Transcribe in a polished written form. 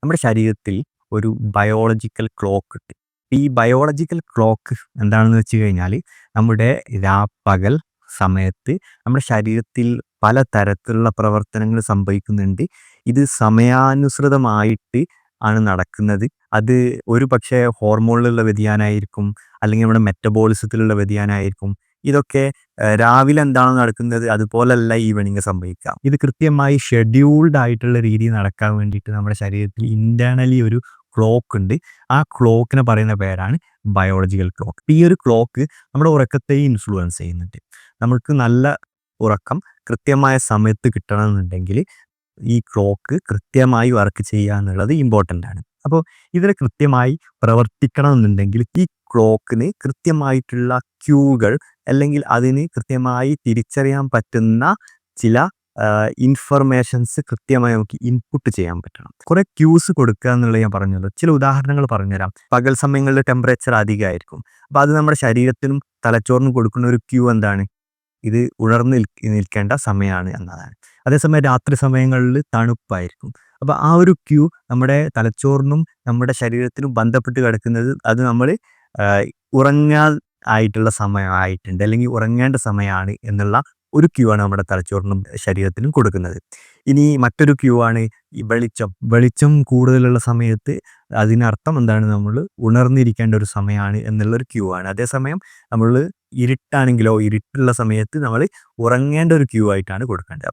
നമ്മുടെ ശരീരത്തിൽ ഒരു ബയോളജിക്കൽ ക്ലോക്ക് ഉണ്ട്. ഈ ബയോളജിക്കൽ ക്ലോക്ക് എന്താണെന്ന് വെച്ച് കഴിഞ്ഞാൽ നമ്മുടെ രാപ്പകൽ സമയത്ത് നമ്മുടെ ശരീരത്തിൽ പല തരത്തിലുള്ള പ്രവർത്തനങ്ങൾ സംഭവിക്കുന്നുണ്ട്. ഇത് സമയാനുസൃതമായിട്ട് ആണ് നടക്കുന്നത്. അത് ഒരു പക്ഷേ ഹോർമോണിലുള്ള വ്യതിയാനമായിരിക്കും, അല്ലെങ്കിൽ നമ്മുടെ മെറ്റബോളിസത്തിലുള്ള വ്യതിയാനമായിരിക്കും. ഇതൊക്കെ രാവിലെ എന്താണോ നടക്കുന്നത് അതുപോലല്ല ഈവനിങ് സംഭവിക്കാം. ഇത് കൃത്യമായി ഷെഡ്യൂൾഡ് ആയിട്ടുള്ള രീതിയിൽ നടക്കാൻ വേണ്ടിയിട്ട് നമ്മുടെ ശരീരത്തിൽ ഇന്റേണലി ഒരു ക്ലോക്ക് ഉണ്ട്. ആ ക്ലോക്കിനെ പറയുന്ന പേരാണ് ബയോളജിക്കൽ ക്ലോക്ക്. ഈ ഒരു ക്ലോക്ക് നമ്മുടെ ഉറക്കത്തെയും ഇൻഫ്ലുവൻസ് ചെയ്യുന്നുണ്ട്. നമുക്ക് നല്ല ഉറക്കം കൃത്യമായ സമയത്ത് കിട്ടണമെന്നുണ്ടെങ്കിൽ ഈ ക്ലോക്ക് കൃത്യമായി വർക്ക് ചെയ്യുക എന്നുള്ളത് ഇമ്പോർട്ടൻ്റ് ആണ്. അപ്പോൾ ഇതിന് കൃത്യമായി പ്രവർത്തിക്കണമെന്നുണ്ടെങ്കിൽ ഈ ക്ലോക്കിന് കൃത്യമായിട്ടുള്ള ക്യൂകൾ, അല്ലെങ്കിൽ അതിന് കൃത്യമായി തിരിച്ചറിയാൻ പറ്റുന്ന ചില ഇൻഫർമേഷൻസ് കൃത്യമായി നമുക്ക് ഇൻപുട്ട് ചെയ്യാൻ പറ്റണം. കുറെ ക്യൂസ് കൊടുക്കുക എന്നുള്ളത് ഞാൻ പറഞ്ഞല്ലോ. ചില ഉദാഹരണങ്ങൾ പറഞ്ഞുതരാം. പകൽ സമയങ്ങളിൽ ടെമ്പറേച്ചർ അധികമായിരിക്കും. അപ്പോൾ അത് നമ്മുടെ ശരീരത്തിനും തലച്ചോറിനും കൊടുക്കുന്ന ഒരു ക്യൂ എന്താണ്? ഇത് ഉണർന്ന് നിൽക്കേണ്ട സമയമാണ് എന്നതാണ്. അതേസമയം രാത്രി സമയങ്ങളിൽ തണുപ്പായിരിക്കും. അപ്പോൾ ആ ഒരു ക്യൂ നമ്മുടെ തലച്ചോറിനും നമ്മുടെ ശരീരത്തിനും ബന്ധപ്പെട്ട് കിടക്കുന്നത് അത് നമ്മൾ ഉറങ്ങാൻ ആയിട്ടുള്ള സമയമായിട്ടുണ്ട്, അല്ലെങ്കിൽ ഉറങ്ങേണ്ട സമയമാണ് എന്നുള്ള ഒരു ക്യൂ ആണ് നമ്മുടെ തലച്ചോറിനും ശരീരത്തിനും കൊടുക്കുന്നത്. ഇനി മറ്റൊരു ക്യൂ ആണ് ഈ വെളിച്ചം. വെളിച്ചം കൂടുതലുള്ള സമയത്ത് അതിനർത്ഥം എന്താണ്? നമ്മൾ ഉണർന്നിരിക്കേണ്ട ഒരു സമയമാണ് എന്നുള്ളൊരു ക്യൂ ആണ്. അതേസമയം നമ്മൾ ഇരുട്ടാണെങ്കിലോ ഇരുട്ടുള്ള സമയത്ത് നമ്മൾ ഉറങ്ങേണ്ട ഒരു ക്യൂ ആയിട്ടാണ് കൊടുക്കേണ്ടത്.